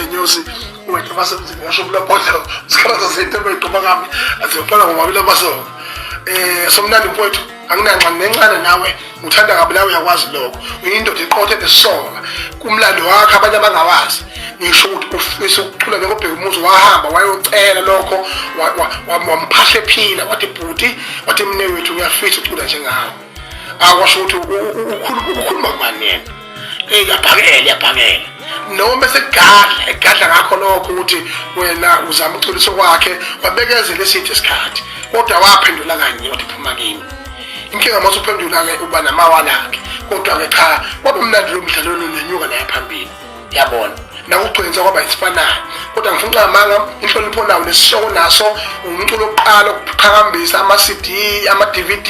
lenyosi wethu basemzini ngisho bulabhodla sikhala zasentembe igqoba kami aziyophala ngomabili abaso somnandi mfowethu anginanxa nencane nawe uthanda kabi nawe uyakwazi lokho uyindoda iqothe lesonga kumlando wakhe abanye abangawazi ngisho ukuthi ufisa ukucula ngokubheka umuzi wahamba wayocela lokho wamphahla ephila wathi bhuti wathi mne wethu ngiyafisa ukucula njengawe akwasho ukuthi ukhuluma kubani yena yabhakela noma egadla ngakho lokho ukuthi wena uzama uculiso kwakhe wabekezela esithi isikhathi kodwa waphendula kanye wathi phuma kimi inkinga mase uphendula-ke uba namawala akhe kodwa-ke cha kwaba mnandi lo mdlalo nenyuka naye phambili yabona nakugcwenisa kwaba isifanayo kodwa ngifuna ngamanga inhlonipho nawo lesihloko naso umculo oqala ukuqhakambisa ama-CD ama-DVD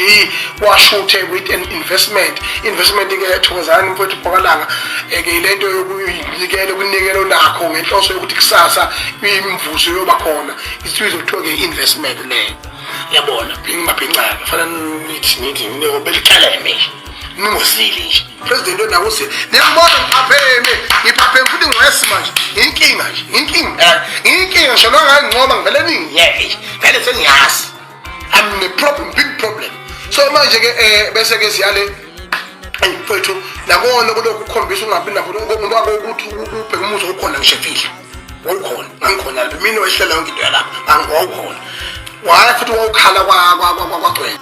washuthe with an investment-ke eThokozani mfowethu Bhokalanga ke ilento yokuyinikela ukunikela nakho ngenhloso yokuthi kusasa imvuzo yoba khona isizwe kuthiwa-ke investment leyo yabona ngingabhincaka fana nithi belicaleme ningozili nje president onakusi niyabona ngiphapheme futhi ngwesi manje inkinga ngisho nonganqoba ngivele ningiyeke vele sengiyazi I'm a problem, big problem. So manje ke bese ke siyale mfowethu nakona kulokhu ukukhombisa ungabi nakho ngomuntu wako ukuthi ubheka umuzi okhona ngishefile wawukhona ngikhona mina wehlela yonke into yalapha angiwawukhona waya futhi wawukhala kwagcwele